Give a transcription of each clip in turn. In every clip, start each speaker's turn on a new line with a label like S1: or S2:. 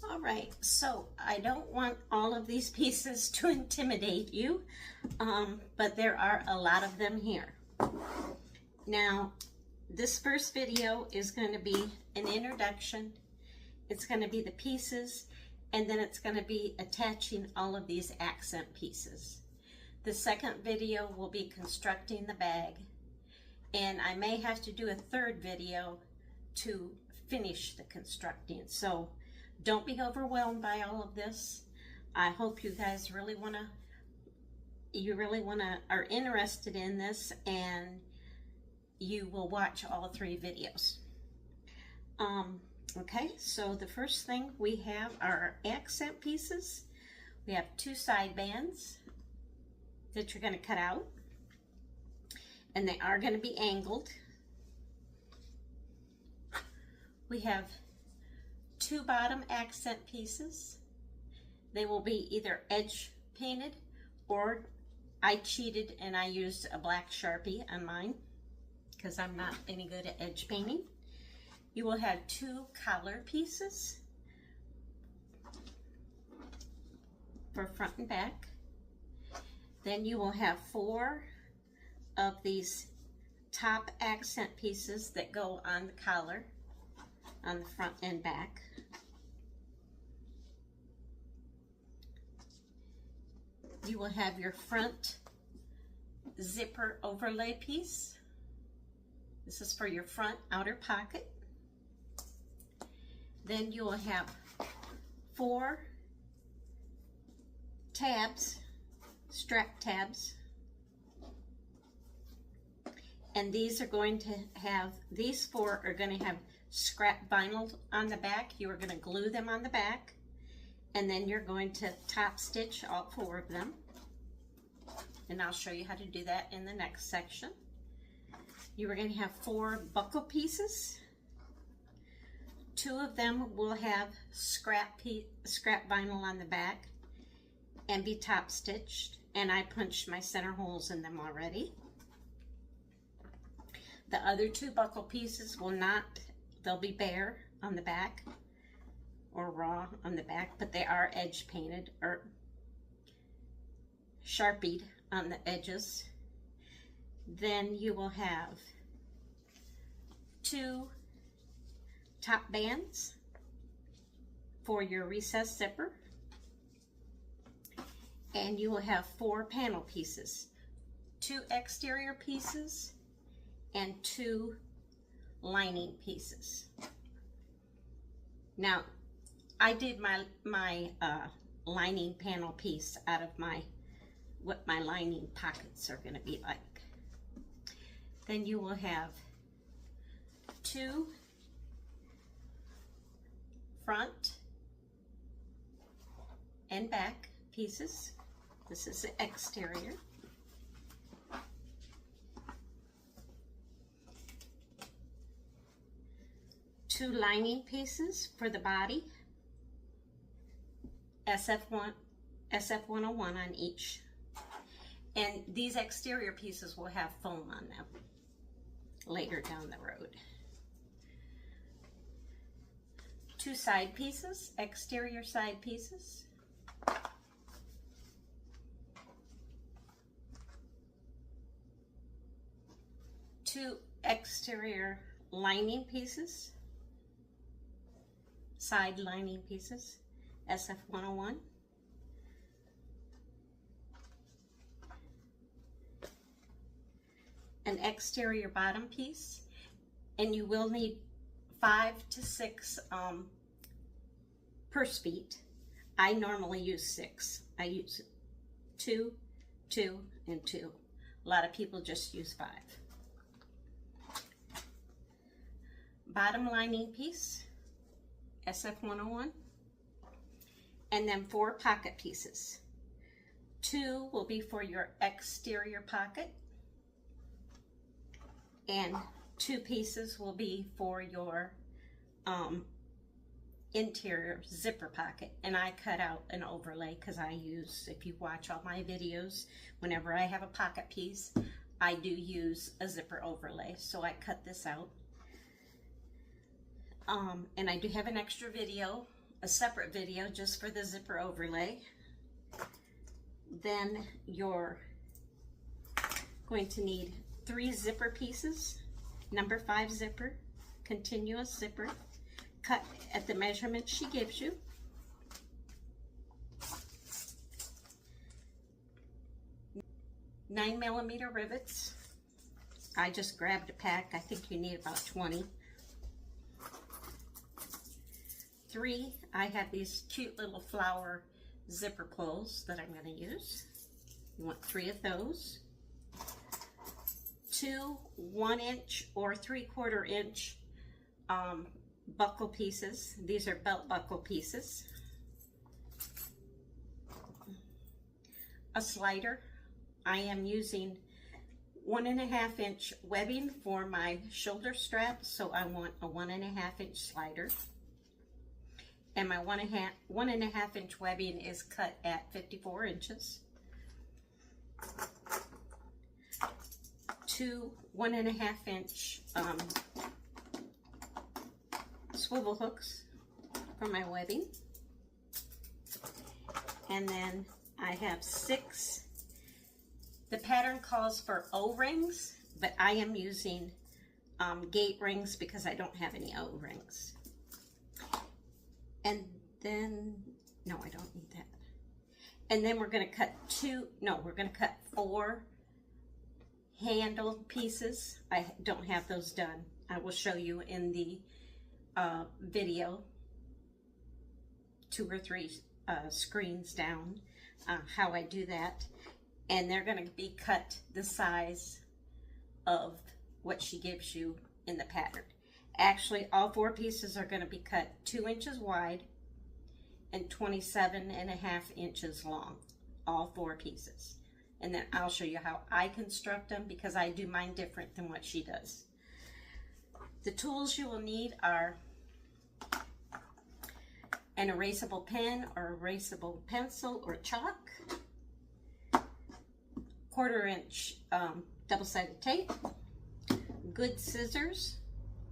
S1: All right, so I don't want all of these pieces to intimidate you, but there are a lot of them here. Now, this first video is going to be an introduction. It's going to be the pieces, and then it's going to be attaching all of these accent pieces. The second video will be constructing the bag, and I may have to do a third video to finish the constructing. So don't be overwhelmed by all of this. I hope you guys really are interested in this, and you will watch all 3 videos. Okay, so the first thing we have are our accent pieces. We have 2 side bands that you're going to cut out, and they are going to be angled. We have 2 bottom accent pieces. They will be either edge painted, or I cheated and I used a black Sharpie on mine because I'm not any good at edge painting. You will have 2 collar pieces for front and back. Then you will have 4 of these top accent pieces that go on the collar on the front and back. You will have your front zipper overlay piece. This is for your front outer pocket. Then you will have 4 tabs, strap tabs. And these are going to have, these 4 are going to have scrap vinyl on the back. You are going to glue them on the back, and then you're going to top stitch all 4 of them. And I'll show you how to do that in the next section. You are going to have 4 buckle pieces. 2 of them will have scrap vinyl on the back and be top stitched, and I punched my center holes in them already. The other 2 buckle pieces will not, they'll be bare on the back or raw on the back, but they are edge painted or sharpied on the edges. Then you will have 2 top bands for your recessed zipper, and you will have 4 panel pieces, 2 exterior pieces and 2 lining pieces. Now, I did my lining panel piece out of what my lining pockets are going to be like. Then you will have 2 front and back pieces. This is the exterior. 2 lining pieces for the body, SF101 on each. And these exterior pieces will have foam on them later down the road. 2 side pieces, exterior side pieces. 2 exterior lining pieces, side lining pieces, SF101. An exterior bottom piece, and you will need 5 to 6 purse feet. I normally use 6. I use 2, 2, and 2. A lot of people just use 5. Bottom lining piece, SF101, and then 4 pocket pieces. 2 will be for your exterior pocket, and 2 pieces will be for your interior zipper pocket. And I cut out an overlay because I use, if you watch all my videos, whenever I have a pocket piece, I do use a zipper overlay. So I cut this out. And I do have an extra video a separate video just for the zipper overlay. Then you're going to need 3 zipper pieces, number 5 zipper, continuous zipper, cut at the measurement she gives you. $9mm rivets. I just grabbed a pack. I think you need about 20. 3, I have these cute little flower zipper pulls that I'm going to use. You want 3 of those. 2 1-inch or 3/4 inch buckle pieces. These are belt buckle pieces. A slider. I am using 1.5 inch webbing for my shoulder strap, so I want a 1.5 inch slider. And my 1.5 inch webbing is cut at 54 inches. 2 1.5 inch swivel hooks for my webbing. And then I have 6. The pattern calls for O-rings, but I am using gate rings because I don't have any O-rings. And then, no, I don't need that. And then we're going to cut 4 handle pieces. I don't have those done. I will show you in the video, 2 or 3 screens down, how I do that. And they're going to be cut the size of what she gives you in the pattern. Actually, all 4 pieces are going to be cut 2 inches wide and 27.5 inches long. All 4 pieces. And then I'll show you how I construct them because I do mine different than what she does. The tools you will need are an erasable pen or erasable pencil or chalk, 1/4 inch double-sided tape, good scissors,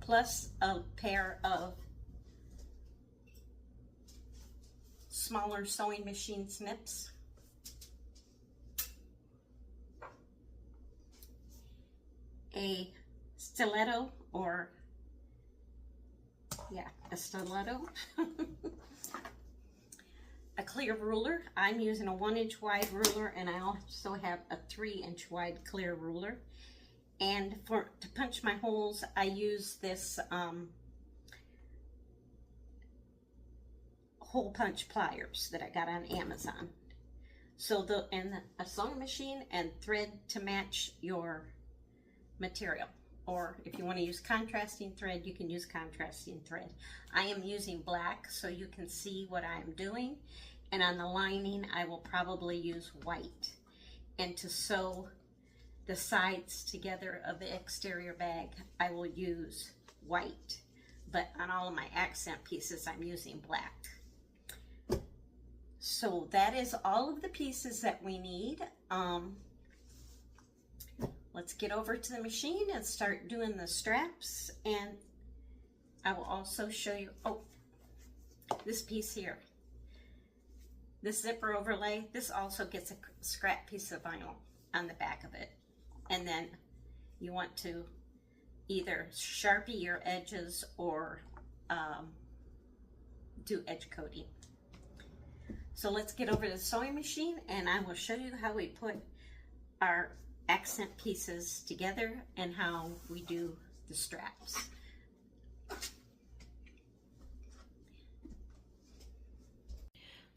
S1: plus a pair of smaller sewing machine snips, a stiletto or, yeah, a stiletto, a clear ruler. I'm using a 1-inch wide ruler, and I also have a 3-inch wide clear ruler. And to punch my holes, I use this hole punch pliers that I got on Amazon. So a sewing machine and thread to match your material. Or if you want to use contrasting thread, you can use contrasting thread. I am using black so you can see what I am doing. And on the lining, I will probably use white. And to sew the sides together of the exterior bag, I will use white. But on all of my accent pieces, I'm using black. So that is all of the pieces that we need. Let's get over to the machine and start doing the straps. And I will also show you, this piece here. This zipper overlay, this also gets a scrap piece of vinyl on the back of it. And then you want to either Sharpie your edges or do edge coating. So let's get over to the sewing machine and I will show you how we put our accent pieces together and how we do the straps.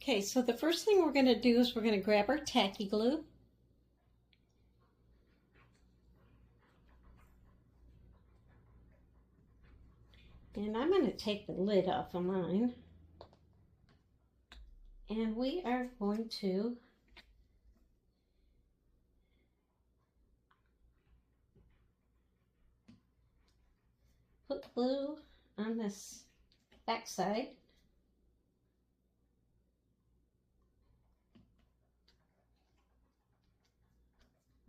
S1: Okay, so the first thing we're going to do is we're going to grab our tacky glue. And I'm going to take the lid off of mine. And we are going to put glue on this back side.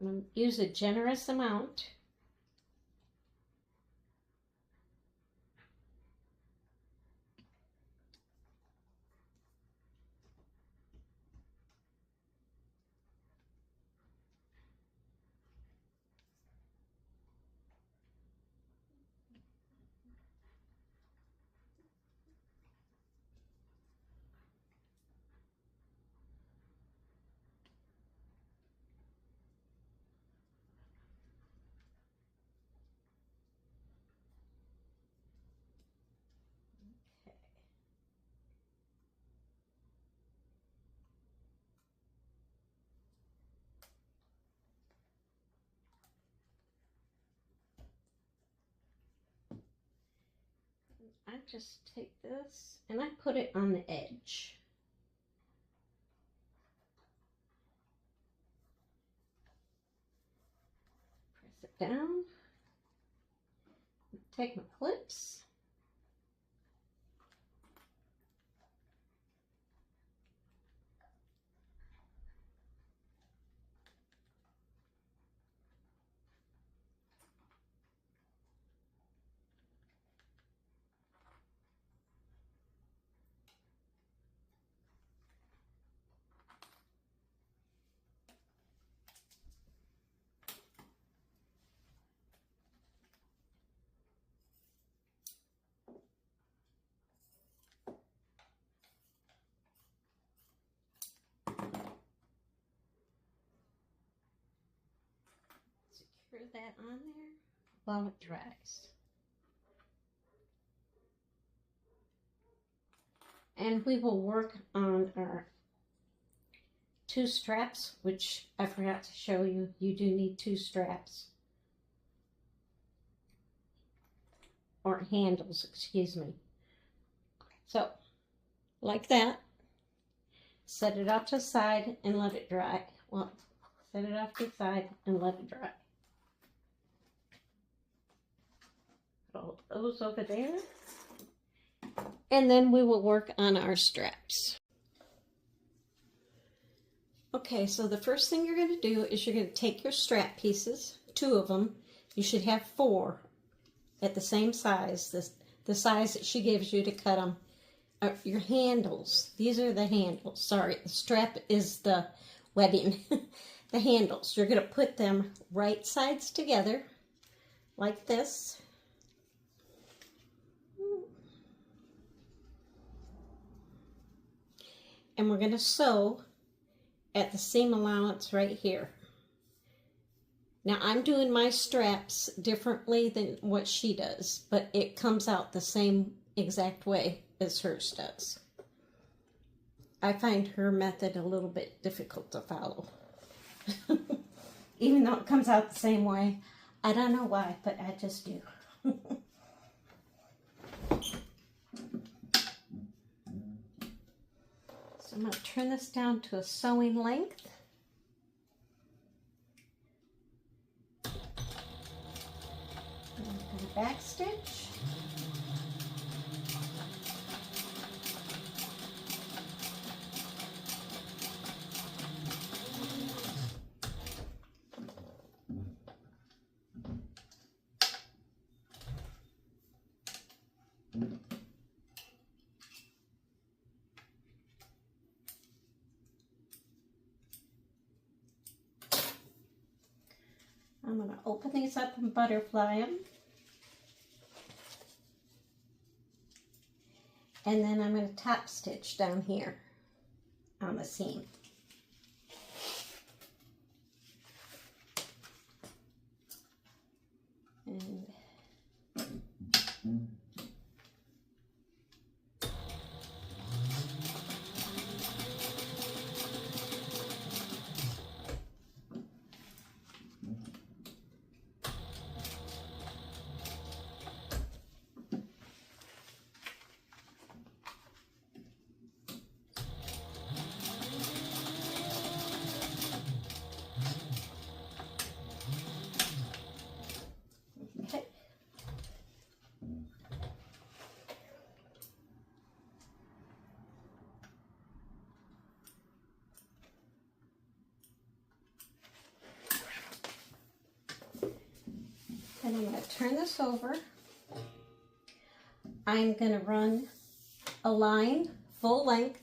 S1: I'm going to use a generous amount. I just take this and I put it on the edge. Press it down. Take my clips. Secure that on there while it dries. And we will work on our 2 straps, which I forgot to show you. You do need 2 straps. Or handles, excuse me. So, like that. Set it off to the side and let it dry. Well, set it off to the side and let it dry. Put all those over there. And then we will work on our straps. Okay, so the first thing you're going to do is you're going to take your strap pieces, 2 of them. You should have 4 at the same size, the size that she gives you to cut them. Your handles, these are the handles. Sorry, the strap is the webbing. The handles, you're going to put them right sides together like this. And we're going to sew at the seam allowance right here. Now I'm doing my straps differently than what she does, but it comes out the same exact way as hers does. I find her method a little bit difficult to follow. Even though it comes out the same way. I don't know why, but I just do. So I'm going to turn this down to a sewing length. I'm going to back stitch. I'm going to open these up and butterfly them. And then I'm going to top stitch down here on the seam. And and I'm going to turn this over. I'm going to run a line full length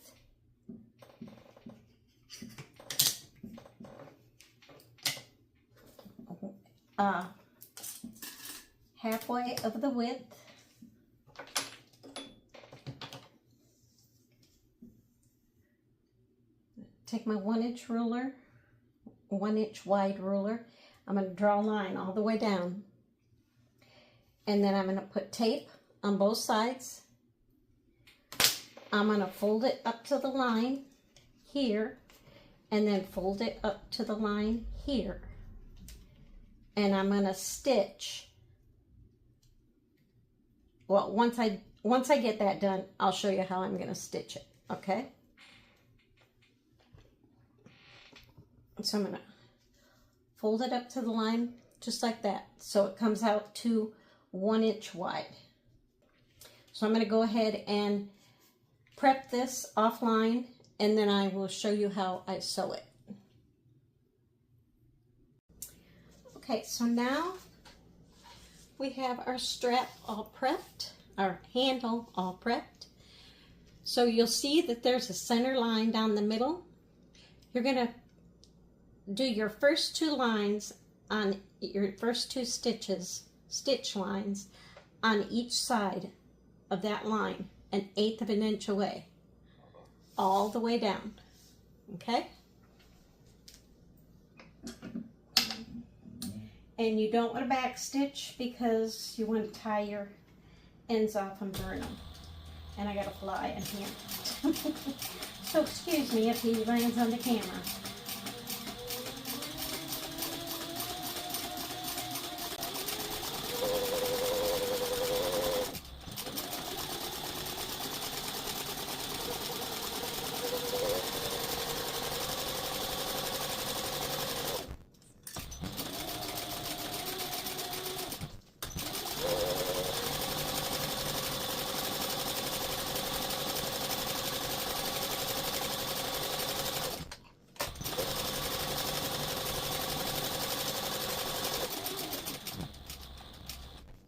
S1: halfway of the width. Take my 1-inch ruler, 1-inch wide ruler. I'm going to draw a line all the way down. And then I'm going to put tape on both sides. I'm going to fold it up to the line here, and then fold it up to the line here. And I'm going to stitch. Well, once I once I get that done, I'll show you how I'm going to stitch it, okay? So I'm going to fold it up to the line just like that, so it comes out to 1 inch wide. So I'm going to go ahead and prep this offline, and then I will show you how I sew it. Okay, so now we have our strap all prepped, our handle all prepped. So you'll see that there's a center line down the middle. You're going to do your first 2 lines on your first 2 stitch lines on each side of that line, 1/8 of an inch away, all the way down, okay? And you don't want to back stitch because you want to tie your ends off and burn them. And I got a fly in here. So excuse me if he lands on the camera.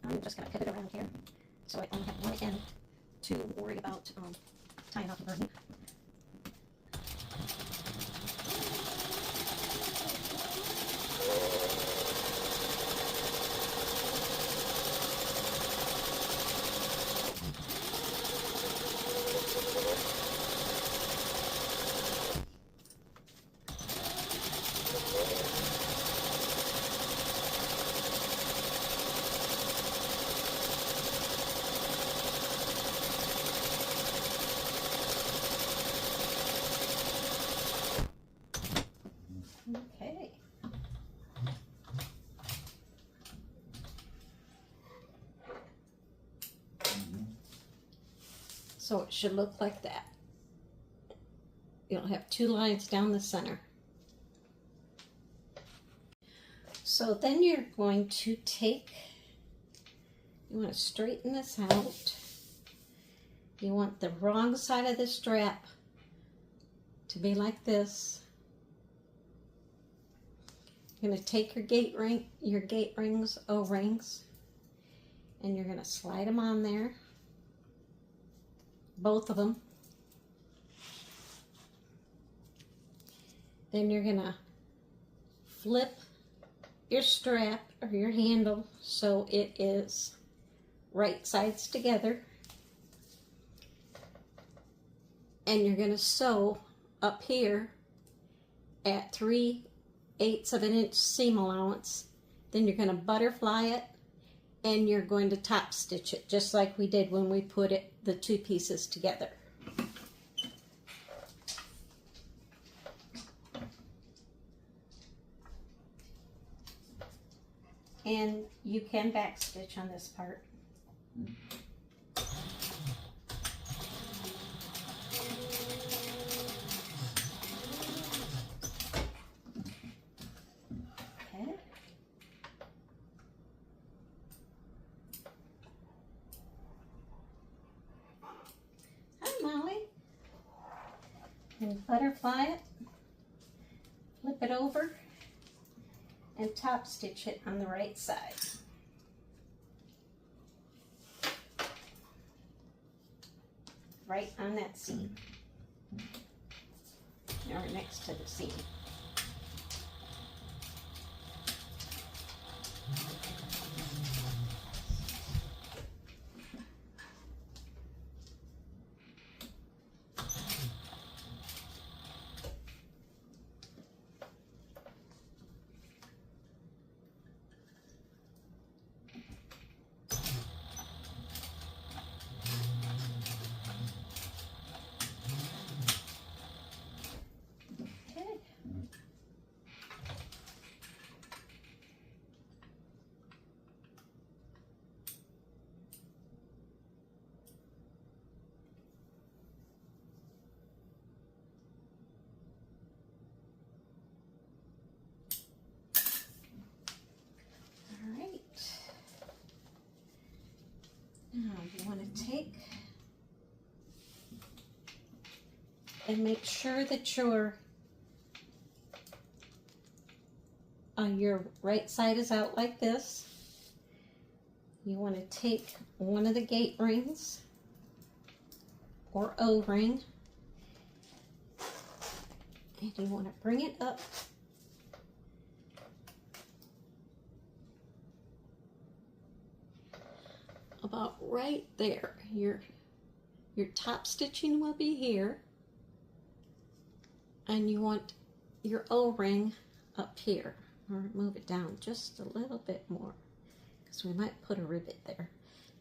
S1: I'm just going to pivot around here so I only have one end to worry about tying off the burden. Okay. So it should look like that. You'll have 2 lines down the center. So then you're going to take, you want to straighten this out. You want the wrong side of the strap to be like this. You're going to take your gate rings, O-rings, and you're going to slide them on there, both of them. Then you're going to flip your strap or your handle so it is right sides together, and you're going to sew up here at 3/8 of an inch seam allowance. Then you're going to butterfly it, and you're going to top stitch it just like we did when we put the 2 pieces together. And you can back stitch on this part. Okay. Hi, Molly. And butterfly it, flip it over, and top stitch it on the right side. Right on that seam, or next to the seam. Now you want to take and make sure that your right side is out like this. You want to take one of the gate rings or O-ring and you want to bring it up about right there. Your top stitching will be here, and you want your O-ring up here. Or move it down just a little bit more because we might put a rivet there.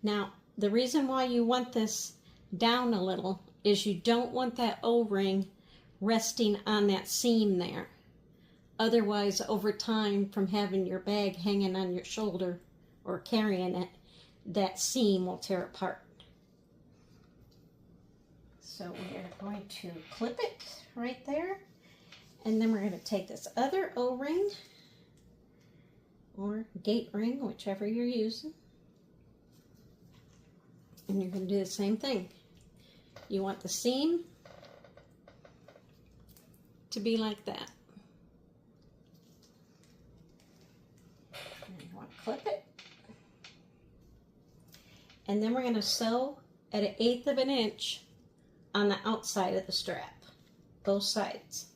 S1: Now, the reason why you want this down a little is you don't want that O-ring resting on that seam there. Otherwise, over time, from having your bag hanging on your shoulder or carrying it, that seam will tear apart. So we are going to clip it right there, and then we're going to take this other O-ring or gate ring, whichever you're using, and you're going to do the same thing. You want the seam to be like that. And you want to clip it. And then we're going to sew at 1/8 of an inch on the outside of the strap, both sides.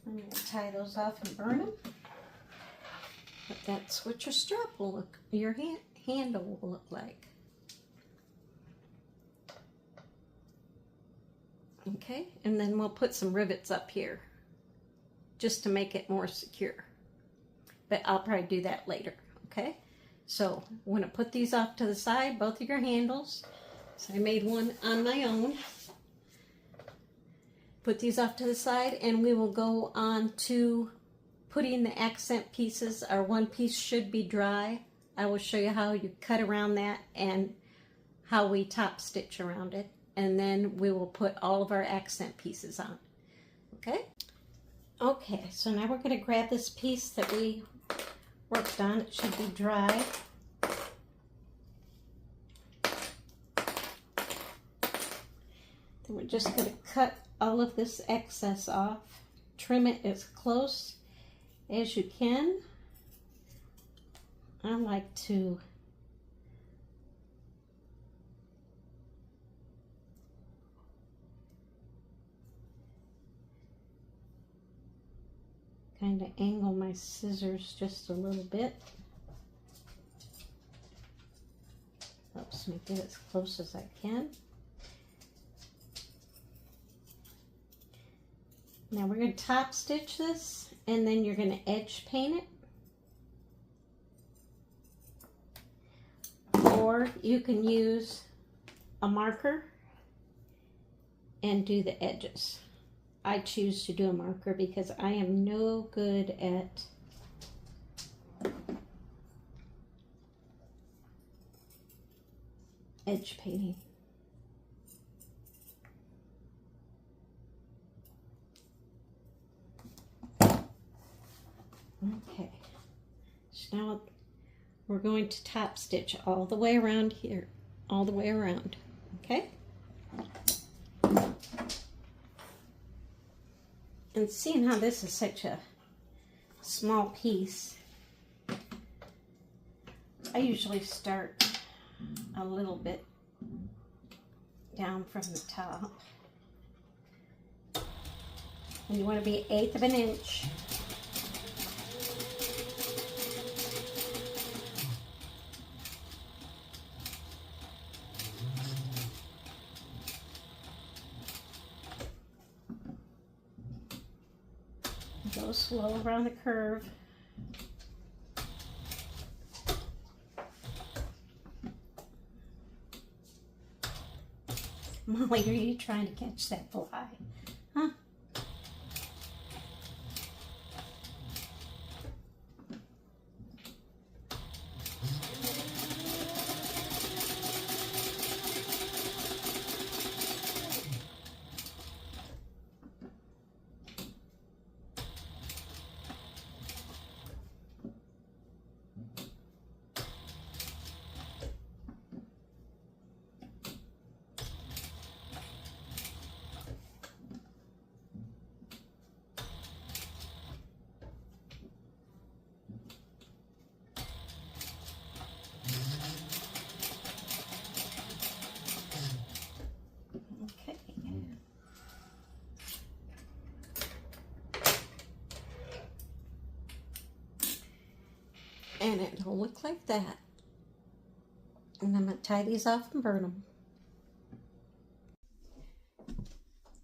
S1: I'm going to tie those off and burn them. But that's what your strap will look, your handle will look like. Okay, and then we'll put some rivets up here just to make it more secure. But I'll probably do that later, okay? So I'm going to put these off to the side, both of your handles. So I made one on my own. Put these off to the side, and we will go on to putting the accent pieces. Our one piece should be dry. I will show you how you cut around that and how we top stitch around it. And then we will put all of our accent pieces on. Okay? Okay, so now we're going to grab this piece that we worked on. It should be dry. Then we're just going to cut all of this excess off. Trim it as close as you can. I like to kind of angle my scissors just a little bit. Helps me get as close as I can. Now we're going to top stitch this, and then you're going to edge paint it. Or you can use a marker and do the edges. I choose to do a marker because I am no good at edge painting. Okay, so now we're going to top stitch all the way around here, all the way around, okay? And seeing how this is such a small piece, I usually start a little bit down from the top. And you want to be 1/8 of an inch. Go slow around the curve. Molly, are you trying to catch that fly? Huh? And it'll look like that. And I'm going to tie these off and burn them.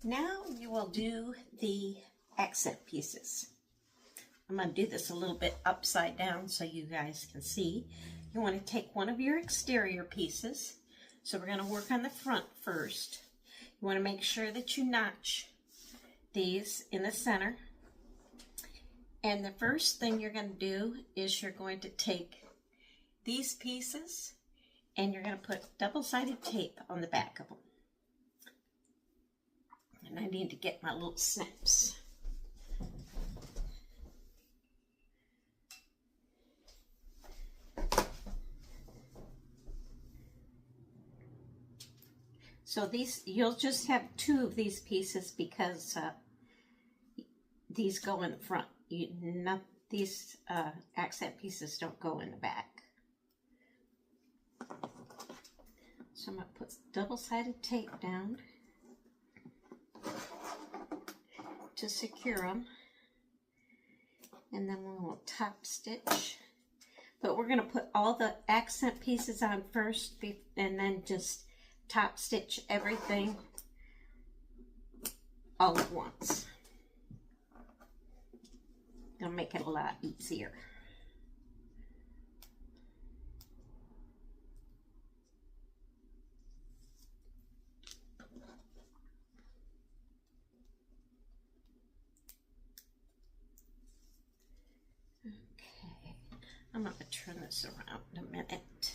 S1: Now you will do the accent pieces. I'm going to do this a little bit upside down so you guys can see. You want to take one of your exterior pieces. So we're going to work on the front first. You want to make sure that you notch these in the center. And the first thing you're going to do is you're going to take these pieces and you're going to put double-sided tape on the back of them. And I need to get my little snips. So these, you'll just have 2 of these pieces because these go in the front. These accent pieces don't go in the back. So I'm going to put double-sided tape down to secure them. And then we'll top stitch. But we're going to put all the accent pieces on first and then just top stitch everything all at once. It'll make it a lot easier. Okay, I'm going to turn this around in a minute.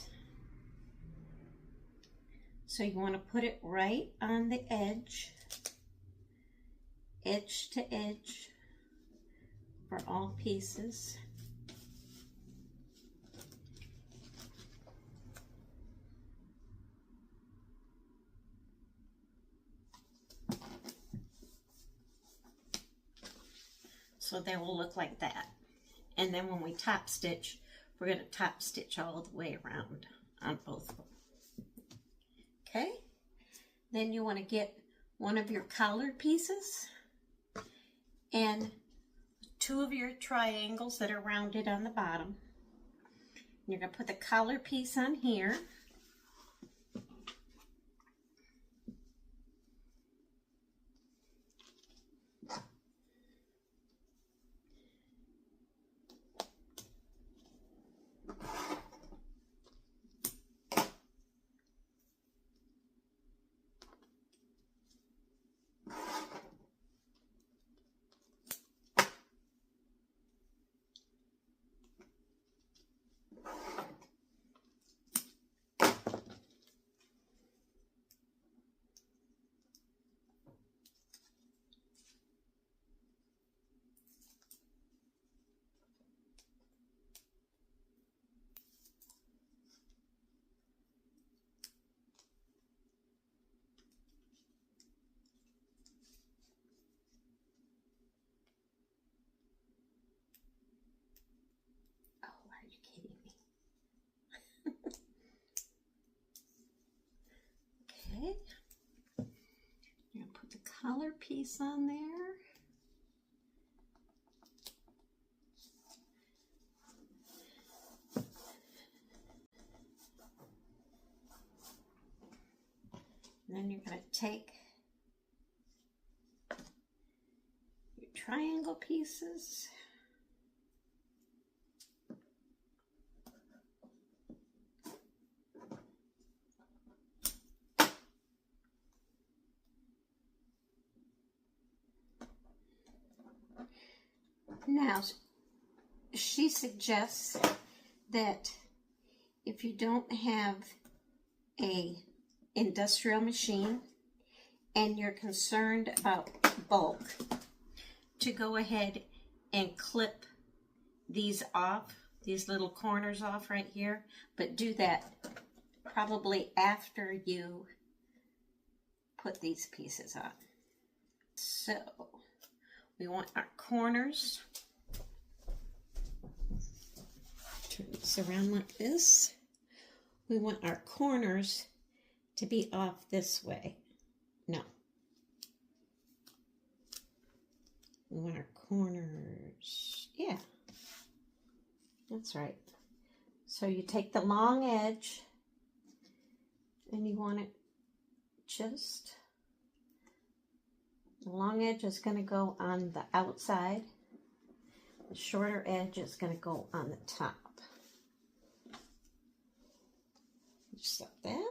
S1: So you want to put it right on the edge to edge. For all pieces. So they will look like that. And then when we top stitch, we're going to top stitch all the way around on both of them. Okay? Then you want to get one of your collared pieces and 2 of your triangles that are rounded on the bottom. And you're going to put the collar piece on here. collar piece on there. And then you're going to take your triangle pieces. Now, she suggests that if you don't have a industrial machine and you're concerned about bulk, to go ahead and clip these off, these little corners off right here, but do that probably after you put these pieces on. So we want our corners, turn this around like this. We want our corners to be off this way. No. We want our corners, yeah, that's right. So you take the long edge and you want it just, the long edge is going to go on the outside. The shorter edge is going to go on the top. Just like that.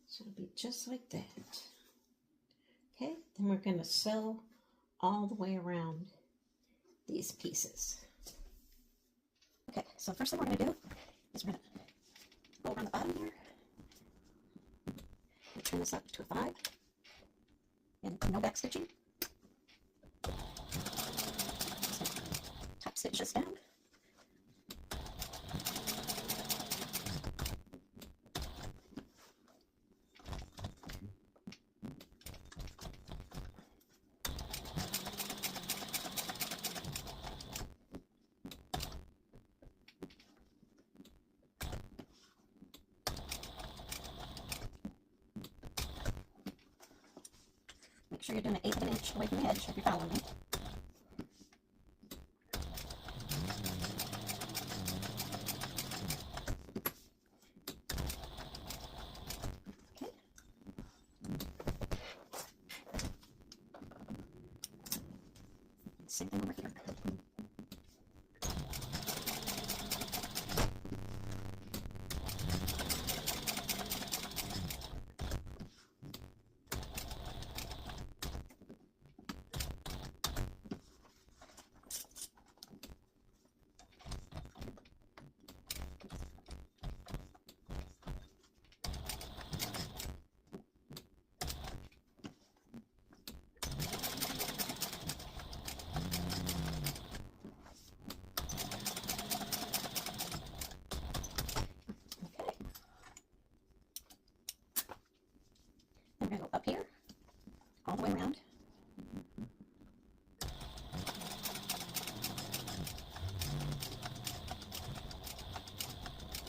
S1: So it'll be just like that. Okay, then we're going to sew all the way around these pieces. Okay, so first thing we're going to do is we're going to go around the bottom here. We'll turn this up to a 5. And no back stitching. Top stitch this down. Make sure you're doing an 1/8 of an inch away from the edge if you're following me. Okay. Same thing over here. I'm going to go up here, all the way around.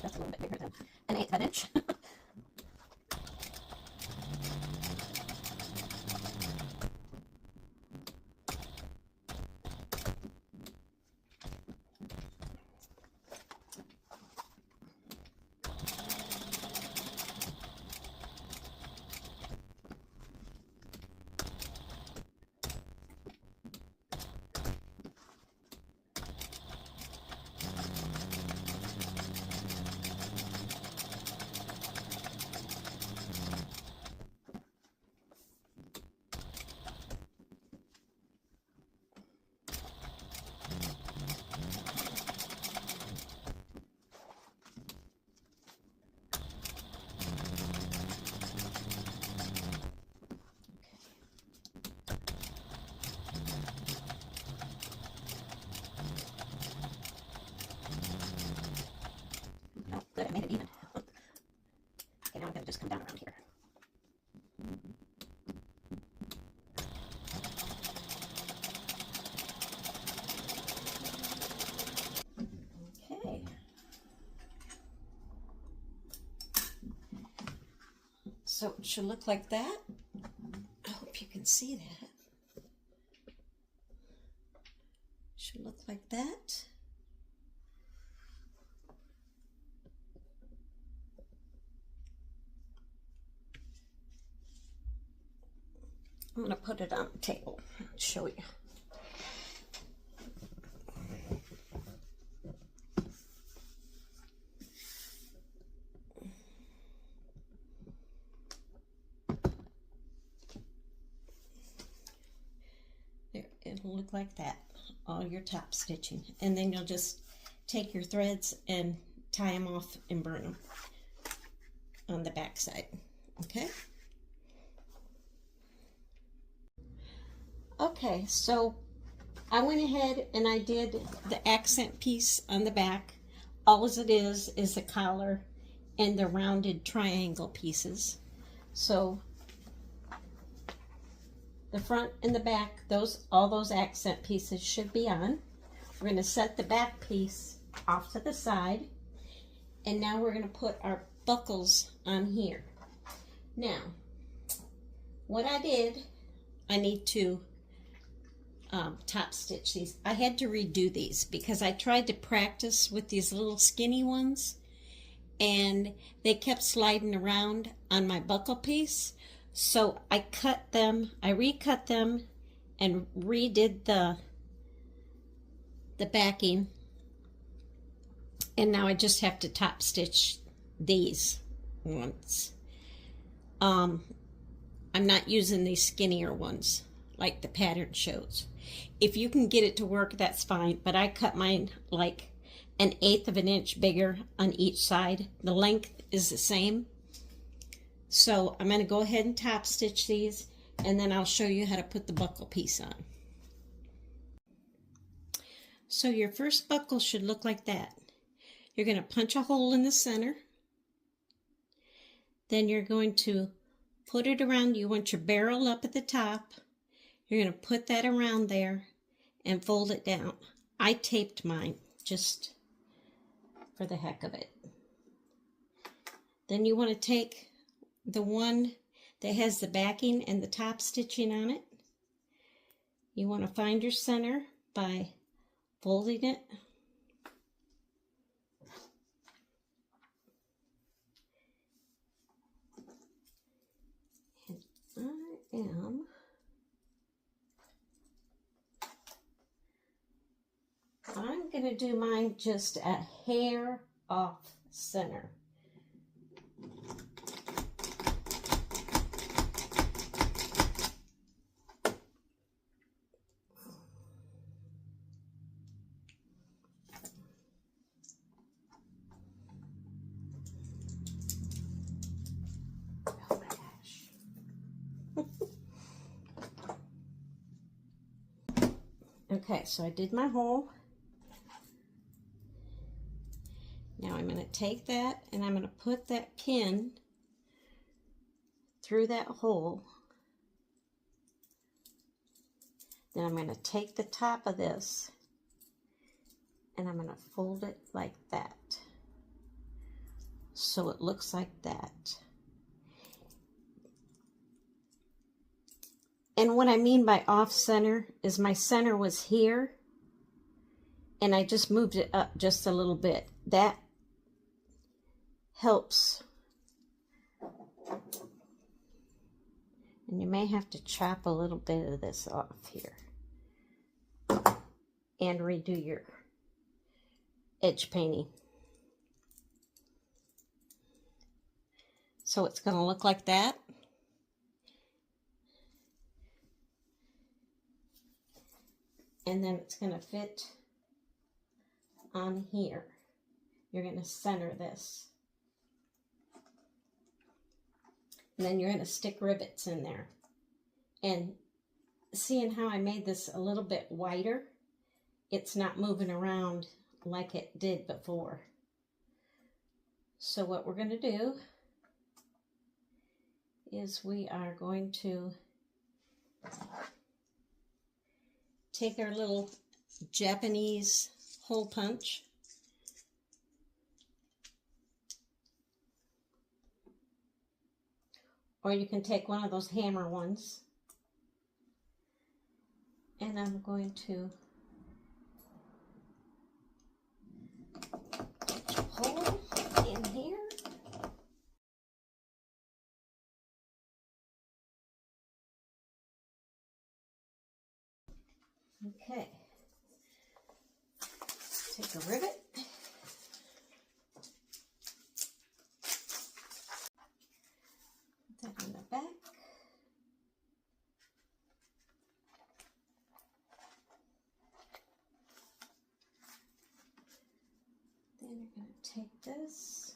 S1: That's a little bit bigger than an 1/8 of an inch. So it should look like that. I hope you can see that. Should look like that. I'm going to put it on the table and show you. There, it'll look like that, all your top stitching. And then you'll just take your threads and tie them off and burn them on the back side, okay? Okay, so I went ahead and I did the accent piece on the back. All it is the collar and the rounded triangle pieces. So the front and the back, all those accent pieces should be on. We're going to set the back piece off to the side, and now we're going to put our buckles on here. Now, what I did, I need to top stitch these. I had to redo these because I tried to practice with these little skinny ones and they kept sliding around on my buckle piece. So I cut them, I recut them and redid the backing, and now I just have to top stitch these ones. I'm not using these skinnier ones like the pattern shows. If you can get it to work, that's fine, but I cut mine like 1/8 of an inch bigger on each side. The length is the same. So I'm going to go ahead and top stitch these, and then I'll show you how to put the buckle piece on. So your first buckle should look like that. You're going to punch a hole in the center. Then you're going to put it around. You want your barrel up at the top. You're going to put that around there and fold it down. I taped mine just for the heck of it. Then you want to take the one that has the backing and the top stitching on it. You want to find your center by folding it. And I'm going to do mine just a hair off center. Oh my gosh. Okay, so I did my hole. Now I'm going to take that and I'm going to put that pin through that hole. Then I'm going to take the top of this and I'm going to fold it like that. So it looks like that. And what I mean by off center is my center was here and I just moved it up just a little bit. That helps. And you may have to chop a little bit of this off here and redo your edge painting. So it's going to look like that. And then it's going to fit on here. You're going to center this. And then you're going to stick rivets in there. And seeing how I made this a little bit wider, it's not moving around like it did before. So what we're going to do is we are going to take our little Japanese hole punch. or you can take one of those hammer ones. And I'm going to put a hole in here. Okay. Take a rivet. Put that on the back. Then you're going to take this.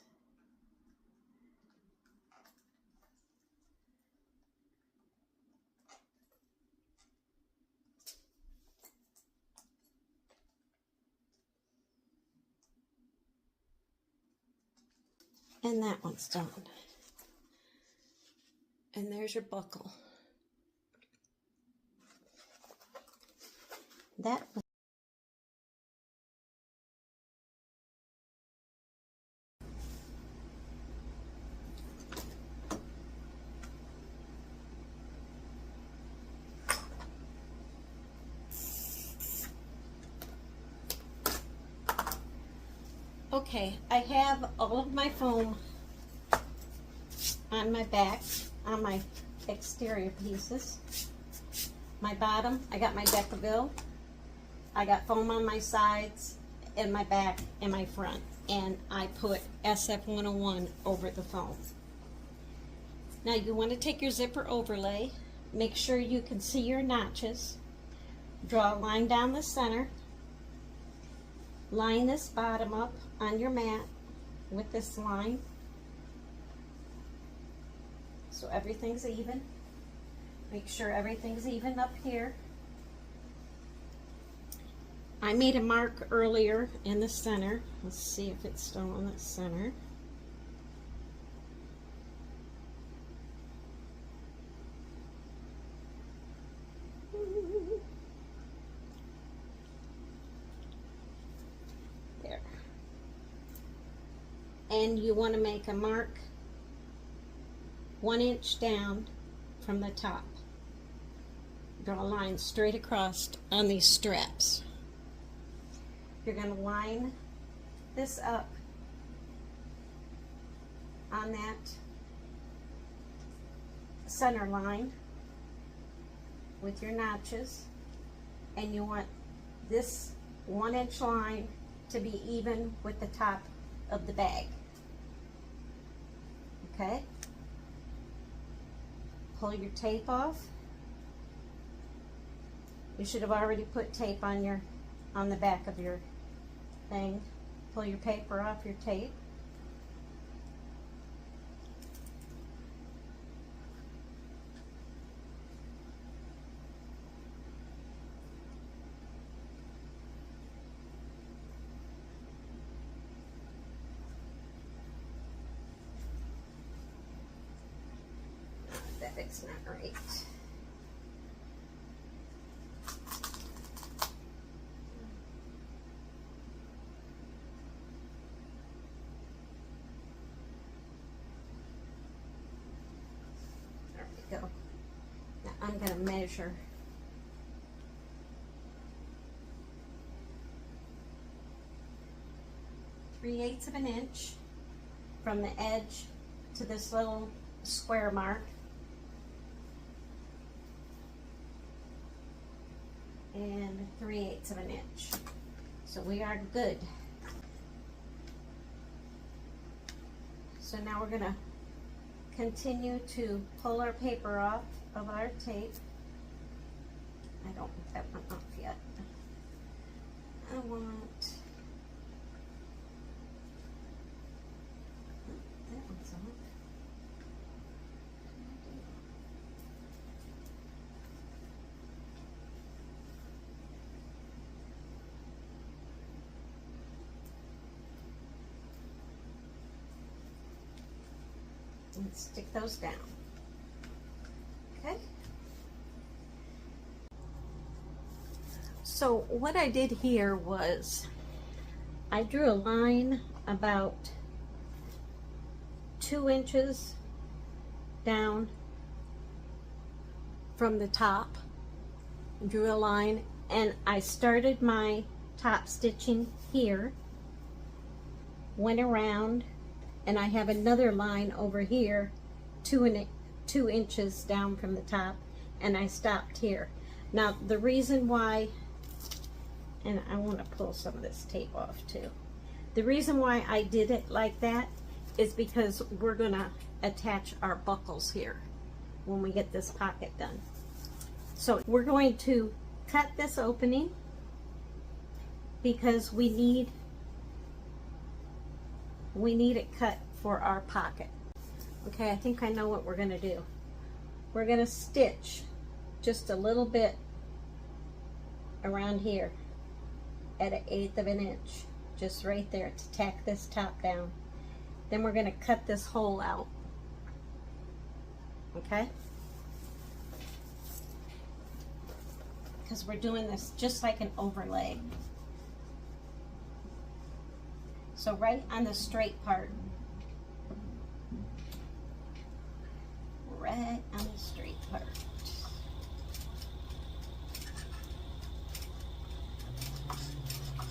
S1: And that one's done. And there's your buckle. That was okay. I have all of my foam on my back, on my exterior pieces. My bottom, I got my Decovil. I got foam on my sides and my back and my front. And I put SF101 over the foam. Now you want to take your zipper overlay. Make sure you can see your notches. Draw a line down the center. Line this bottom up on your mat with this line. So everything's even. Make sure everything's even up here. I made a mark earlier in the center. Let's see if it's still on the center. There. And you want to make a mark 1 inch down from the top. Draw a line straight across on these straps. You're going to line this up on that center line with your notches, and you want this 1 inch line to be even with the top of the bag. Okay? Pull your tape off. You should have already put tape on the back of your thing. Pull your paper off your tape. That it's not right. Go. Now I'm going to measure. Three-eighths of an inch from the edge to this little square mark. And 3/8 of an inch. So we are good. So now we're going to continue to pull our paper off of our tape. I don't want that one off yet. I want that one's off. And stick those down. Okay. So what I did here was I drew a line about 2 inches down from the top, drew a line, and I started my top stitching here, went around, and I have another line over here, 2 inches down from the top, and I stopped here. Now the reason why, and I want to pull some of this tape off too. The reason why I did it like that is because we're gonna attach our buckles here when we get this pocket done. So we're going to cut this opening because we need it cut for our pocket. Okay, I think I know what we're gonna do. We're gonna stitch just a little bit around here at 1/8 of an inch, just right there to tack this top down. Then we're gonna cut this hole out, okay? Because we're doing this just like an overlay. So right on the straight part, right on the straight part.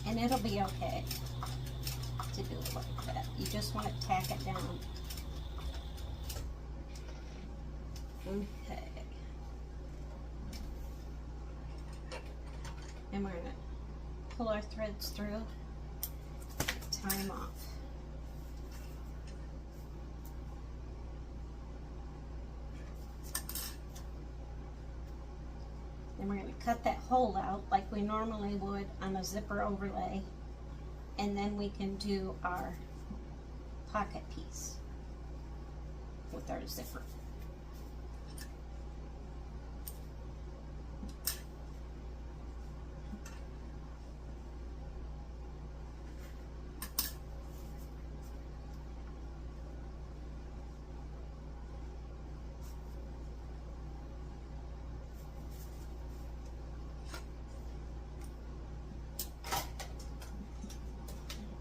S1: And it'll be okay to do it like that. You just want to tack it down. Okay. And we're going to pull our threads through, tie them off. Then we're going to cut that hole out like we normally would on a zipper overlay, and then we can do our pocket piece with our zipper.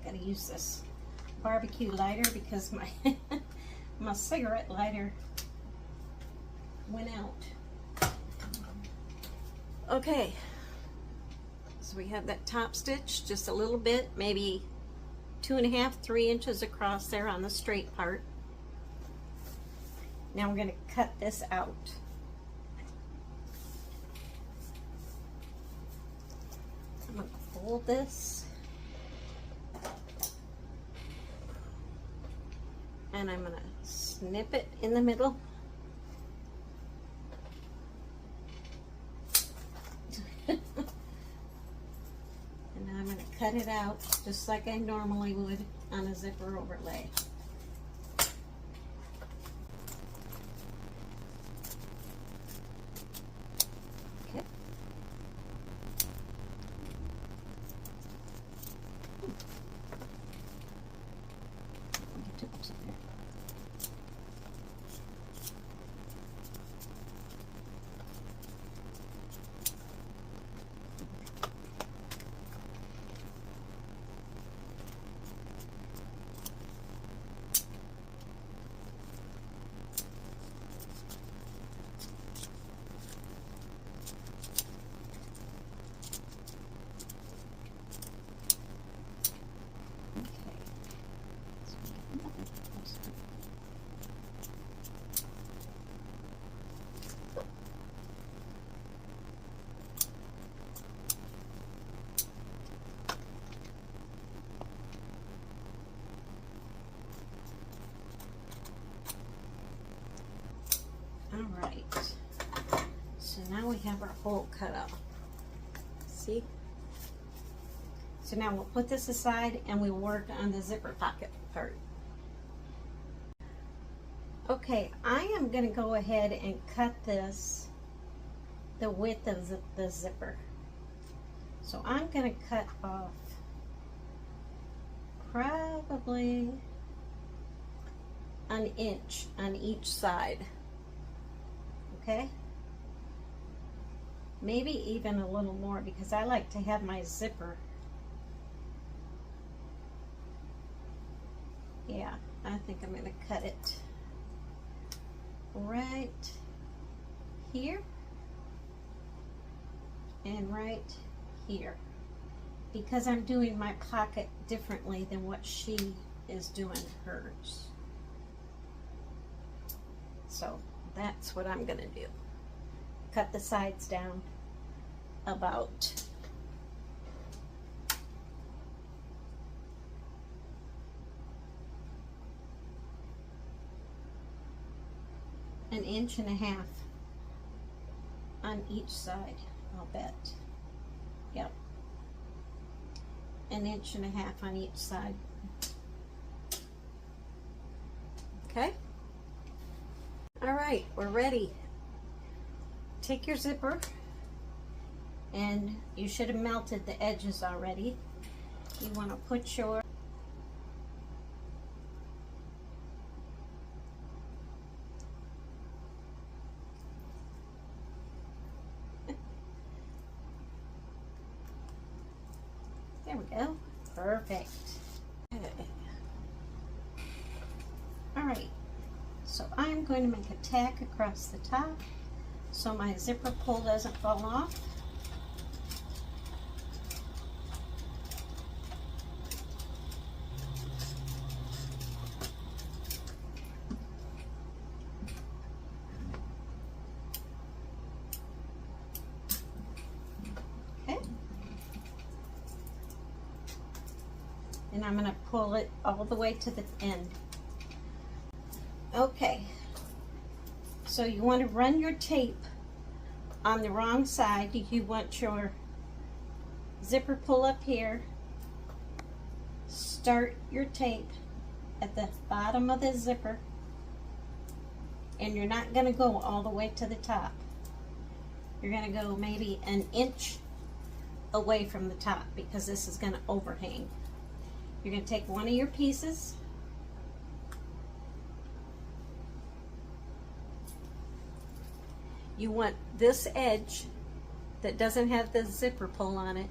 S1: Gotta use this barbecue lighter because my my cigarette lighter went out. Okay, so we have that top stitch just a little bit, maybe 2.5, 3 inches across there on the straight part. Now we're going to cut this out. I'm going to fold this, and I'm going to snip it in the middle. And now I'm going to cut it out just like I normally would on a zipper overlay. Okay. Alright, so now we have our hole cut off. See? So now we'll put this aside and we'll work on the zipper pocket part. Okay, I am going to go ahead and cut this the width of the zipper. So I'm going to cut off probably an inch on each side. Okay? Maybe even a little more because I like to have my zipper. Yeah, I think I'm going to cut it right here. and right here, because I'm doing my pocket differently than what she is doing hers. So that's what I'm gonna do. Cut the sides down about an inch and a half on each side, I'll bet. Yep. An inch and a half on each side. Okay? All right, we're ready. Take your zipper, and you should have melted the edges already. You want to put your there we go. Perfect. Okay. All right. So I'm going to make a tack across the top so my zipper pull doesn't fall off. Okay. And I'm going to pull it all the way to the end. Okay, so you want to run your tape on the wrong side. You want your zipper pull up here. Start your tape at the bottom of the zipper, and you're not going to go all the way to the top. You're going to go maybe an inch away from the top because this is going to overhang. You're going to take one of your pieces, you want this edge that doesn't have the zipper pull on it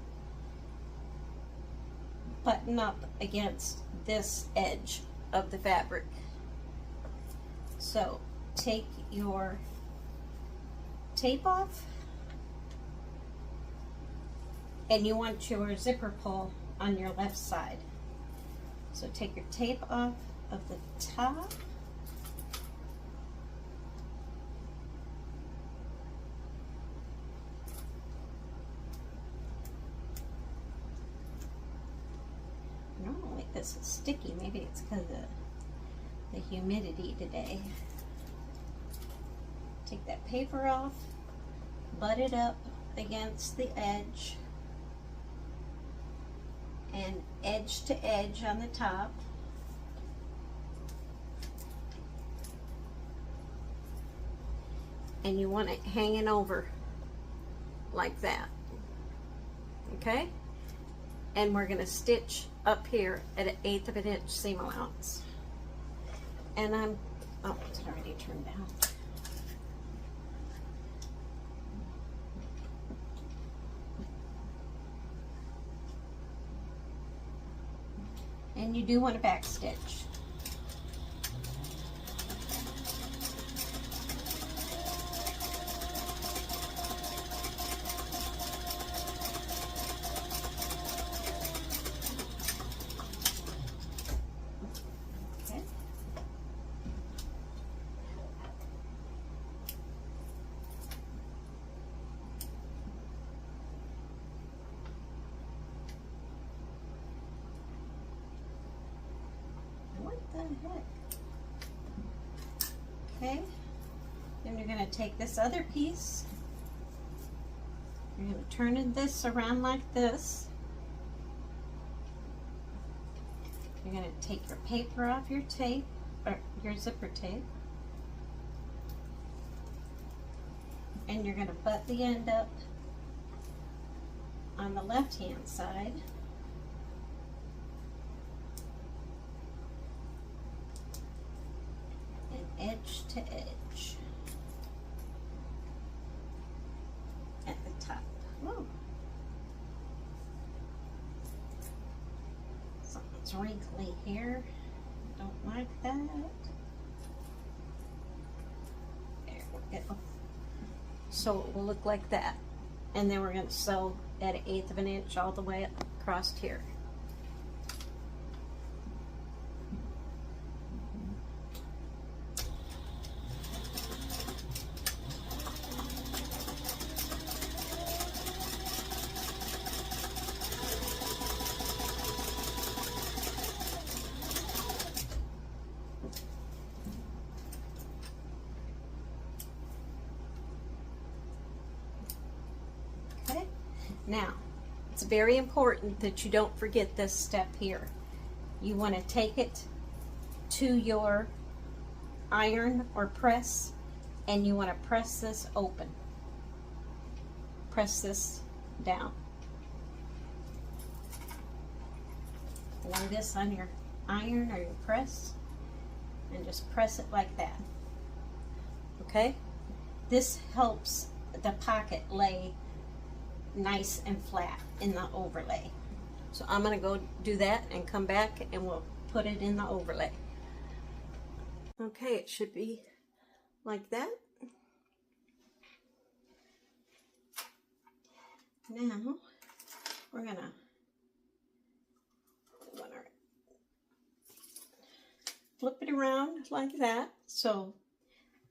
S1: button up against this edge of the fabric. So take your tape off, and you want your zipper pull on your left side. So take your tape off of the top, normally this is sticky, maybe it's because of the humidity today. Take that paper off, butt it up against the edge, and edge to edge on the top. And you want it hanging over like that. Okay? And we're going to stitch up here at 1/8 of an inch seam allowance. And oh, it's already turned down. And you do want to back stitch. Okay. Heck? Okay, then you're going to take this other piece, you're going to turn this around like this. You're going to take your paper off your tape, or your zipper tape, and you're going to butt the end up on the left hand side. Edge to edge at the top. Whoa. Something's wrinkly here. Don't like that. There we go. So it will look like that. And then we're going to sew at 1/8 of an inch all the way across here. Now, it's very important that you don't forget this step here. You want to take it to your iron or press, and you want to press this open. Press this down. Lay this on your iron or your press, and just press it like that. Okay? This helps the pocket lay nice and flat in the overlay. So I'm going to go do that and come back and we'll put it in the overlay. Okay, it should be like that. Now we're going to flip it around like that so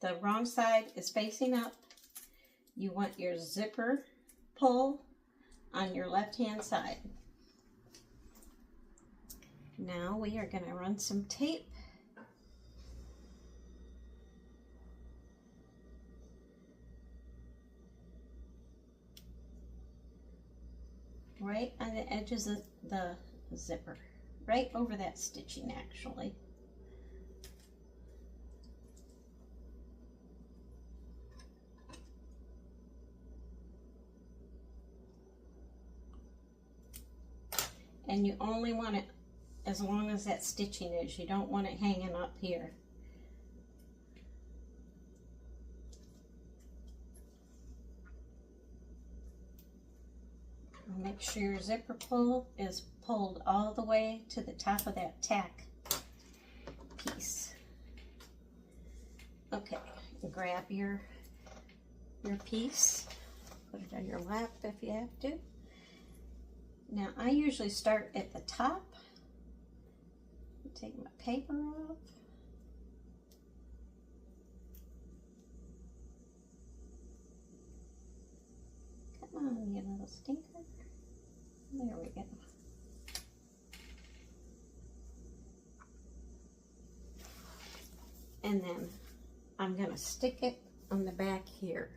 S1: the wrong side is facing up. You want your zipper pull on your left hand side. Now we are going to run some tape right on the edges of the zipper, right over that stitching actually. And you only want it as long as that stitching is. You don't want it hanging up here. Make sure your zipper pull is pulled all the way to the top of that tack piece. Okay, grab your piece, put it on your lap if you have to. Now I usually start at the top. Take my paper off. Come on, you little stinker. There we go. And then I'm going to stick it on the back here.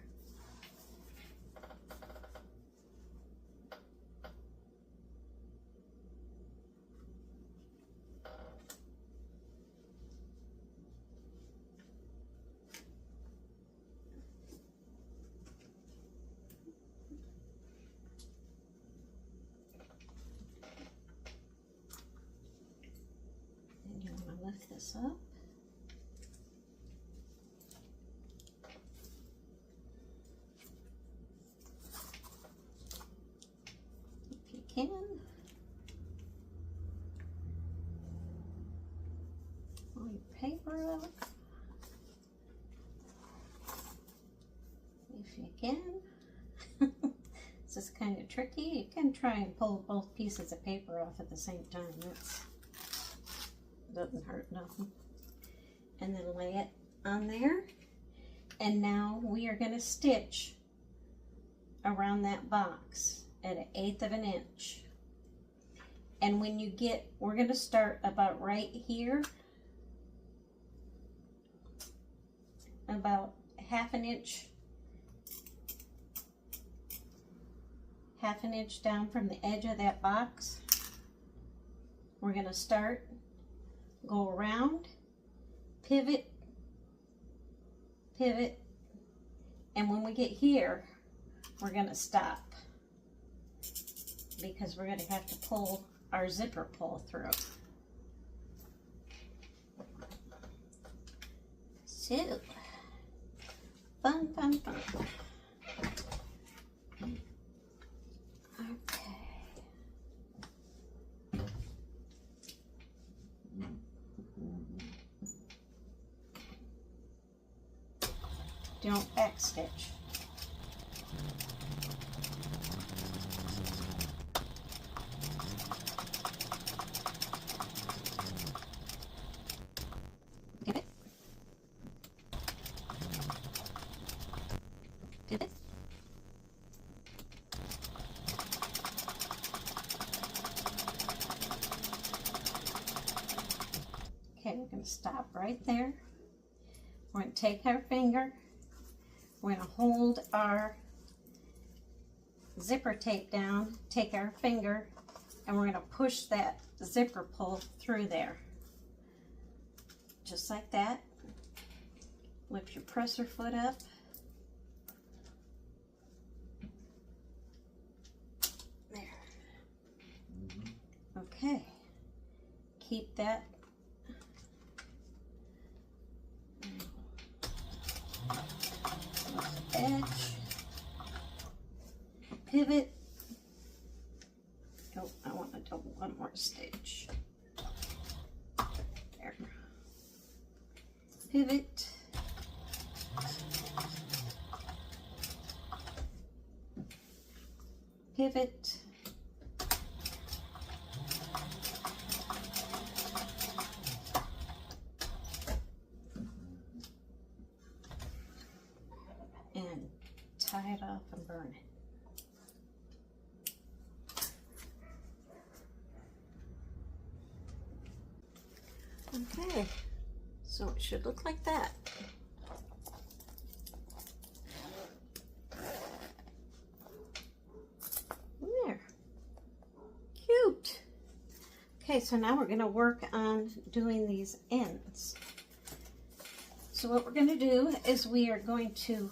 S1: And you want to lift this up. Pull your paper up if you can. This is kind of tricky. You can try and pull both pieces of paper off at the same time. That doesn't hurt nothing. And then lay it on there. And now we are going to stitch around that box at 1/8 of an inch. And when you get, we're going to start about right here, about half an inch down from the edge of that box. We're going to start, go around, pivot, pivot, and when we get here, we're going to stop because we're going to have to pull our zipper pull through. So, fun, fun, fun. Okay. Don't backstitch. Okay, we're going to stop right there. We're going to take our finger, we're going to hold our zipper tape down, take our finger, and we're going to push that zipper pull through there. Just like that. Lift your presser foot up. There. Okay. Keep that. Edge. Pivot. Oh, I want to double one more stitch. There. Pivot. Pivot. And tie it off and burn it. Okay, so it should look like that. There. Cute. Okay, so now we're going to work on doing these ends. So what we're going to do is we are going to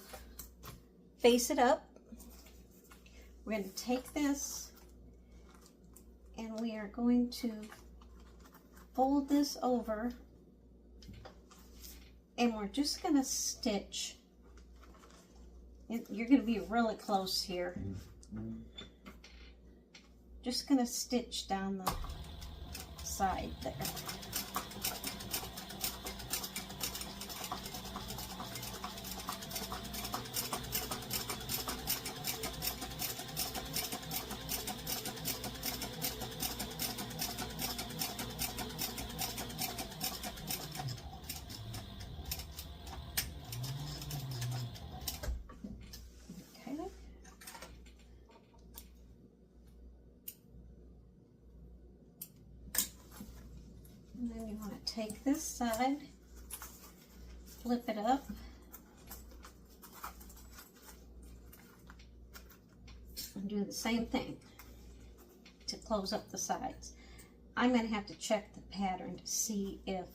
S1: face it up. We're going to take this and we are going to fold this over, and we're just going to stitch. You're going to be really close here. Just going to stitch down the side there. And then you want to take this side, flip it up, and do the same thing to close up the sides. I'm going to have to check the pattern to see if,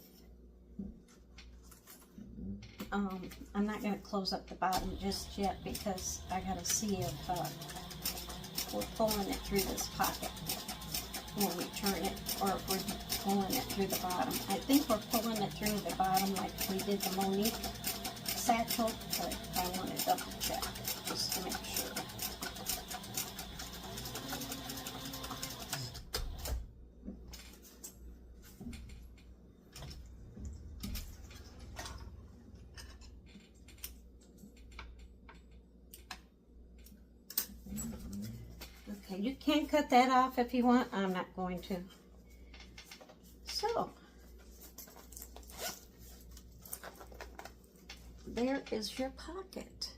S1: I'm not going to close up the bottom just yet because I got to see if we're pulling it through this pocket when we turn it, or if we're pulling it through the bottom. I think we're pulling it through the bottom like we did the Monique satchel, but I want to double check just to make sure. Okay, you can cut that off if you want. I'm not going to. So, there is your pocket.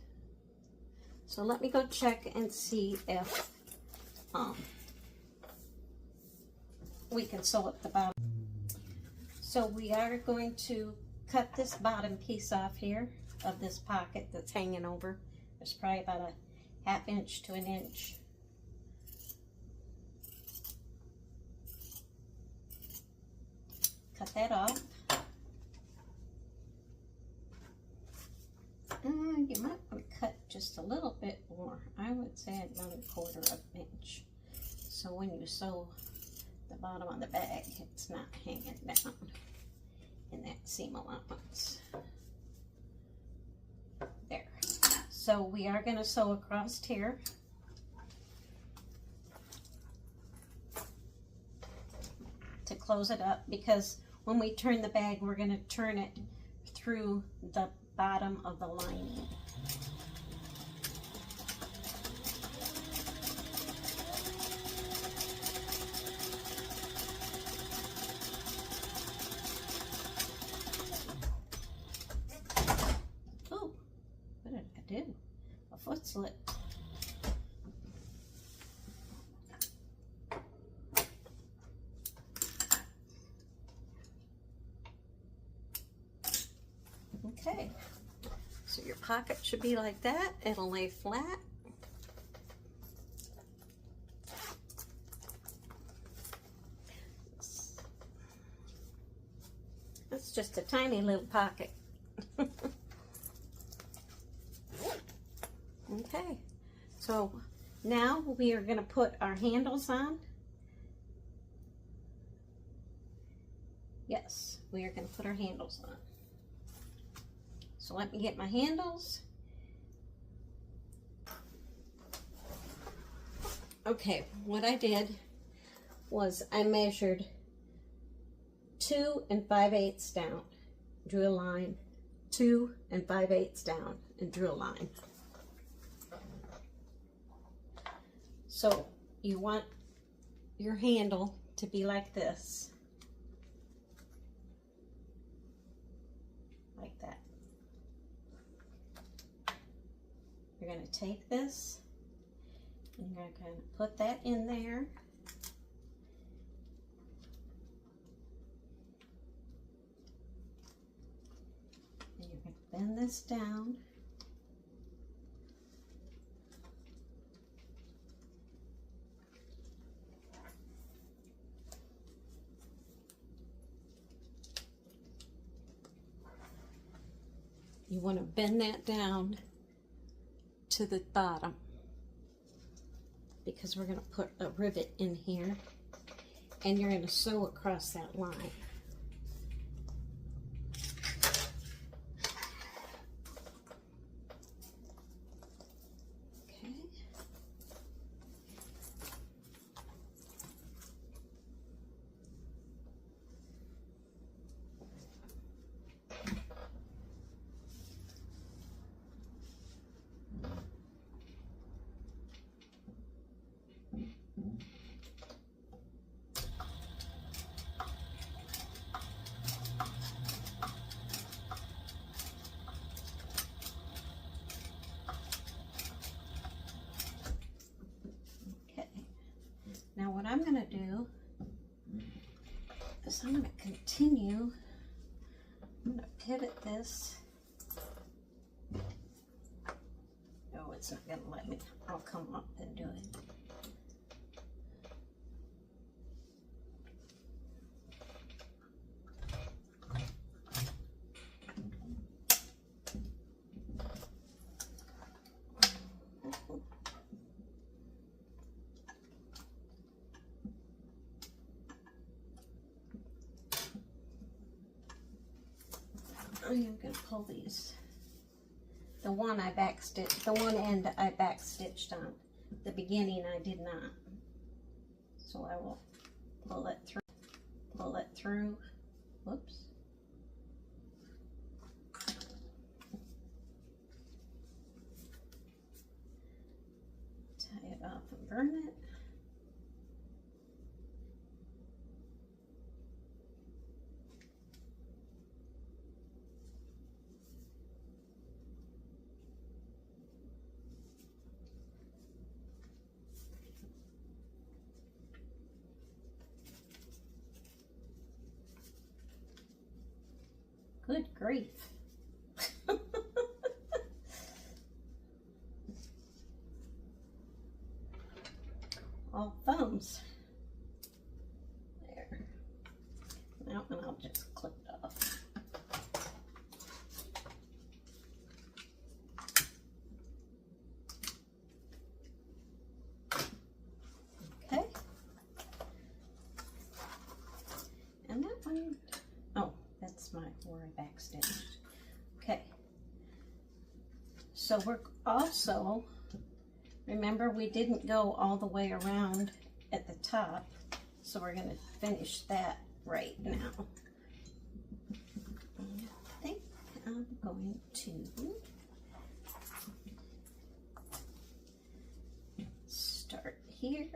S1: So let me go check and see if we can sew up the bottom. So we are going to cut this bottom piece off here of this pocket that's hanging over. There's probably about a 1/2 inch to 1 inch. Cut that off. You might want to cut just a little bit more. I would say about 1/4 inch. So when you sew the bottom of the bag, it's not hanging down in that seam allowance. There. So we are going to sew across here. To close it up, because when we turn the bag, we're going to turn it through the bottom of the lining. Oh, what did I do? A foot slipped. Okay, so your pocket should be like that. It'll lay flat. It's just a tiny little pocket. Okay, so now we are going to put our handles on. Yes, we are going to put our handles on. So let me get my handles. Okay, what I did was I measured 2 5/8 down, drew a line, 2 5/8 down, and drew a line. So you want your handle to be like this. Like that. You're going to take this and you're going to kind of put that in there. And you're going to bend this down. You want to bend that down to the bottom because we're going to put a rivet in here and you're going to sew across that line. Okay. Now what I'm going to do is I'm going to continue, I'm going to pivot this. No, it's not going to let me. I'll come up and do it. I am going to pull these. The one I backstitched, the one end I backstitched on. The beginning I did not. So I will pull it through. Whoops. Tie it off and burn it. Good grief. All thumbs. There. Now, and I'll just clip it off. Okay. And that one, oh, that's where I backstitched. Okay. So we're also, remember we didn't go all the way around at the top, so we're going to finish that right now. I think I'm going to start here.